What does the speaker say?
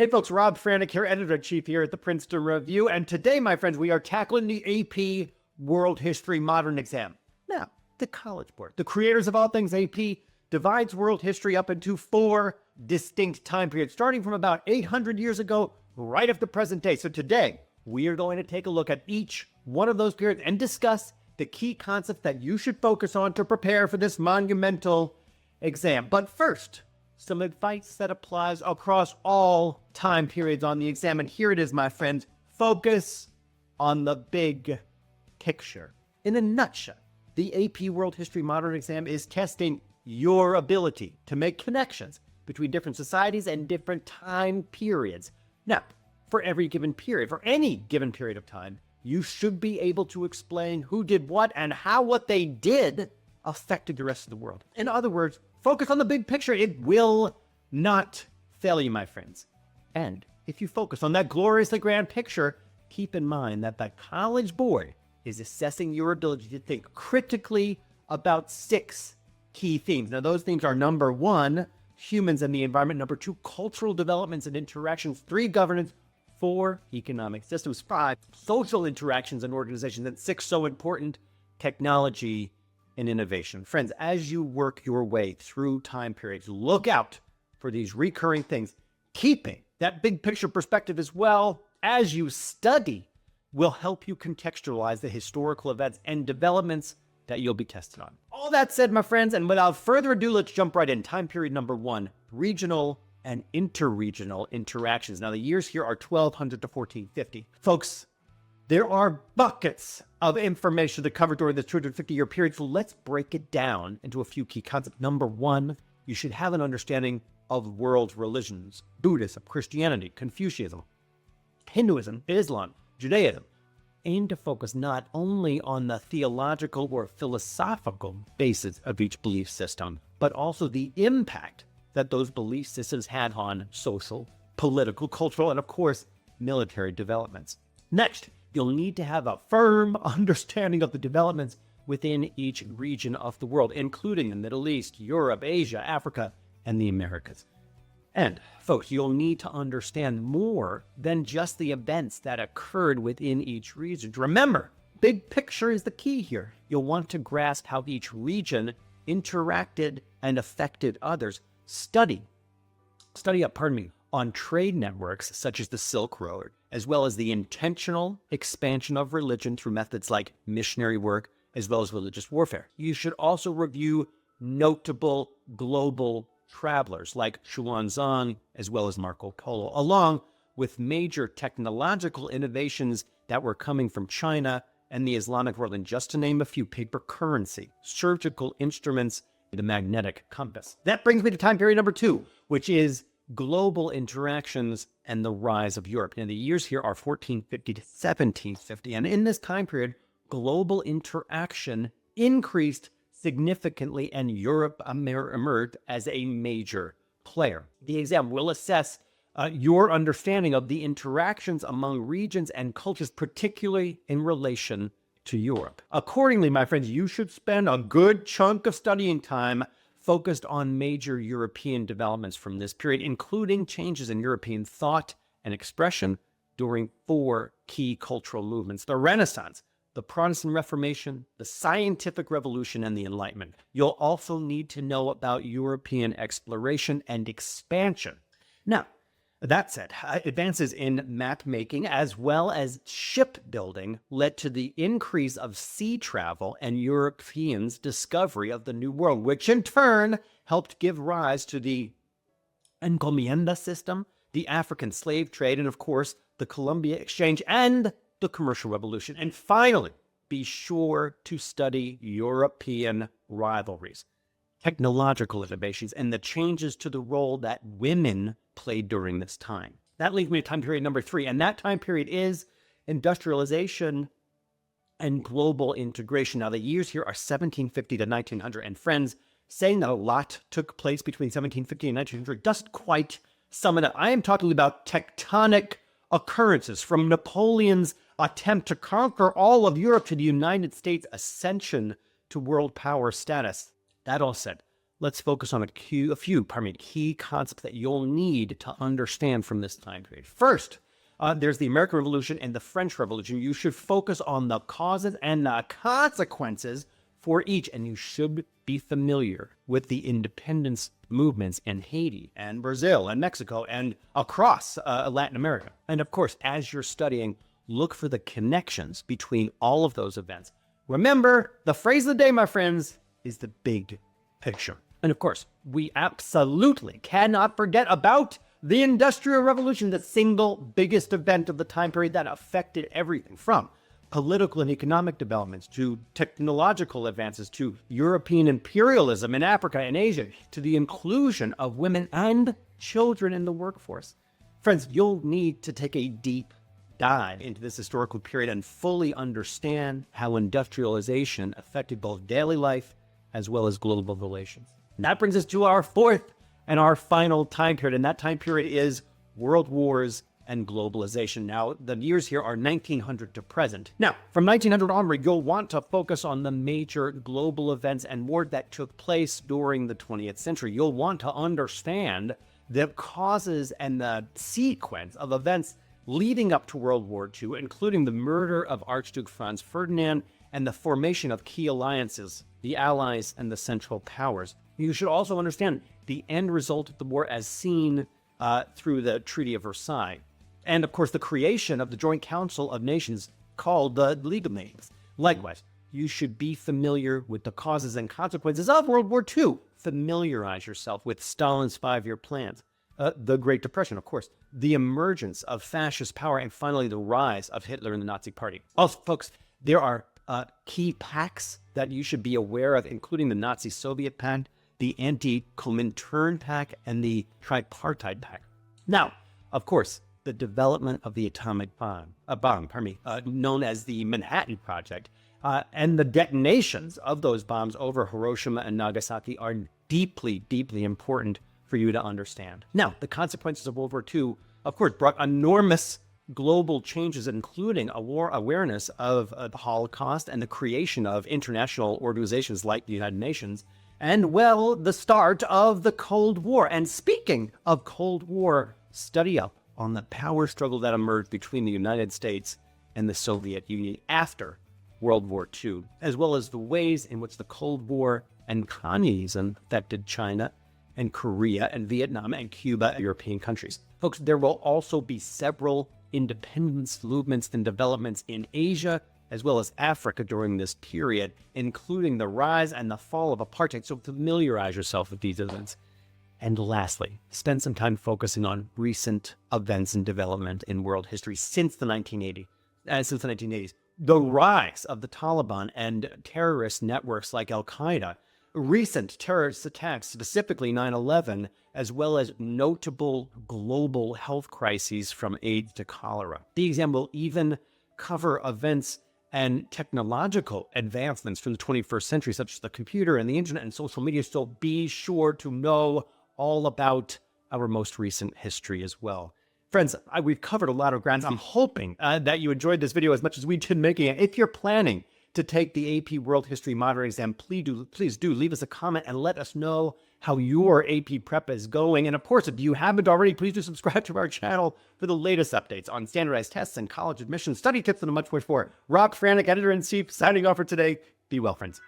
Hey folks, Rob Franek here, editor-in-chief here at the Princeton Review, and today, my friends, we are tackling the AP World History Modern exam. Now, the College Board, the creators of all things AP, divides world history up into 4 distinct time periods, starting from about 800 years ago, right up to present day. So today, we are going to take a look at each one of those periods and discuss the key concepts that you should focus on to prepare for this monumental exam. But first, some advice that applies across all time periods on the exam. And here it is, my friends. Focus on the big picture. In a nutshell, the AP World History Modern exam is testing your ability to make connections between different societies and different time periods. Now, for every given period, for any given period of time, you should be able to explain who did what and how what they did affected the rest of the world. In other words, focus on the big picture. It will not fail you, my friends. And if you focus on that gloriously grand picture, keep in mind that the College Board is assessing your ability to think critically about 6 key themes. Now, those themes are: number 1, humans and the environment; number 2, cultural developments and interactions; 3, governance; 4, economic systems; 5, social interactions and organizations; and 6, so important, technology and innovation. Friends, as you work your way through time periods, look out for these recurring things. Keeping that big picture perspective as well as you study will help you contextualize the historical events and developments that you'll be tested on. All that said, my friends, and without further ado, let's jump right in. Time period number 1, regional and interregional interactions. Now, the years here are 1200 to 1450. Folks, there are buckets of information to cover during this 250-year period, so let's break it down into a few key concepts. Number 1, you should have an understanding of world religions: Buddhism, Christianity, Confucianism, Hinduism, Islam, Judaism. Aim to focus not only on the theological or philosophical basis of each belief system, but also the impact that those belief systems had on social, political, cultural, and of course, military developments. Next, you'll need to have a firm understanding of the developments within each region of the world, including the Middle East, Europe, Asia, Africa, and the Americas. And, folks, you'll need to understand more than just the events that occurred within each region. Remember, big picture is the key here. You'll want to grasp how each region interacted and affected others. Study up on trade networks such as the Silk Road, as well as the intentional expansion of religion through methods like missionary work, as well as religious warfare. You should also review notable global travelers like Xuanzang, as well as Marco Polo, along with major technological innovations that were coming from China and the Islamic world, and just to name a few: paper currency, surgical instruments, the magnetic compass. That brings me to time period number 2, which is global interactions and the rise of Europe. Now, the years here are 1450 to 1750, and in this time period, global interaction increased significantly and Europe emerged as a major player. The exam will assess your understanding of the interactions among regions and cultures, particularly in relation to Europe. Accordingly, my friends, you should spend a good chunk of studying time focused on major European developments from this period, including changes in European thought and expression during 4 key cultural movements: the Renaissance, the Protestant Reformation, the Scientific Revolution, and the Enlightenment. You'll also need to know about European exploration and expansion. Now, that said, advances in map making as well as shipbuilding led to the increase of sea travel and Europeans' discovery of the New World, which in turn helped give rise to the encomienda system, the African slave trade, and of course, the Columbia Exchange and the Commercial Revolution. And finally, be sure to study European rivalries, technological innovations, and the changes to the role that women played during this time. That leads me to time period number 3, and that time period is industrialization and global integration. Now, the years here are 1750 to 1900, and friends, saying that a lot took place between 1750 and 1900 doesn't quite sum it up. I am talking about tectonic occurrences, from Napoleon's attempt to conquer all of Europe to the United States' ascension to world power status. That all said, let's focus on a few key concepts that you'll need to understand from this time period. First, there's the American Revolution and the French Revolution. You should focus on the causes and the consequences for each, and you should be familiar with the independence movements in Haiti and Brazil and Mexico and across Latin America. And of course, as you're studying, look for the connections between all of those events. Remember, the phrase of the day, my friends, is the big picture. And of course, we absolutely cannot forget about the Industrial Revolution, the single biggest event of the time period that affected everything from political and economic developments to technological advances to European imperialism in Africa and Asia to the inclusion of women and children in the workforce. Friends, you'll need to take a deep dive into this historical period and fully understand how industrialization affected both daily life as well as global relations. And that brings us to our fourth and our final time period, and that time period is World Wars and globalization. Now, the years here are 1900 to present. Now, from 1900 onward, you'll want to focus on the major global events and war that took place during the 20th century. You'll want to understand the causes and the sequence of events leading up to World War II, including the murder of Archduke Franz Ferdinand and the formation of key alliances, the Allies and the Central Powers. You should also understand the end result of the war as seen through the Treaty of Versailles. And of course, the creation of the Joint Council of Nations called the League of Nations. Likewise, you should be familiar with the causes and consequences of World War II. Familiarize yourself with Stalin's 5-year plans, the Great Depression, of course, the emergence of fascist power, and finally, the rise of Hitler and the Nazi Party. Also, folks, there are key pacts that you should be aware of, including the Nazi-Soviet Pact, the Anti-Comintern Pact, and the Tripartite Pact. Now, of course, the development of the atomic bomb, known as the Manhattan Project, and the detonations of those bombs over Hiroshima and Nagasaki are deeply, deeply important for you to understand. Now, the consequences of World War II, of course, brought enormous global changes, including awareness of the Holocaust and the creation of international organizations like the United Nations, and, well, the start of the Cold War. And speaking of Cold War, study up on the power struggle that emerged between the United States and the Soviet Union after World War II, as well as the ways in which the Cold War and communism affected China and Korea and Vietnam and Cuba and European countries. Folks, there will also be several independence movements and developments in Asia as well as Africa during this period, including the rise and the fall of apartheid. So familiarize yourself with these events. And lastly, spend some time focusing on recent events and development in world history since the 1980s. The rise of the Taliban and terrorist networks like Al-Qaeda, recent terrorist attacks, specifically 9/11, as well as notable global health crises from AIDS to cholera. The exam will even cover events and technological advancements from the 21st century, such as the computer and the internet and social media. So be sure to know all about our most recent history as well. Friends, we've covered a lot of ground. I'm hoping that you enjoyed this video as much as we did making it. If you're planning to take the AP World History Modern exam, please do leave us a comment and let us know how your AP prep is going. And of course, if you haven't already, please do subscribe to our channel for the latest updates on standardized tests and college admissions, study tips, and much more. Rob Franek, Editor-in-Chief, signing off for today. Be well, friends.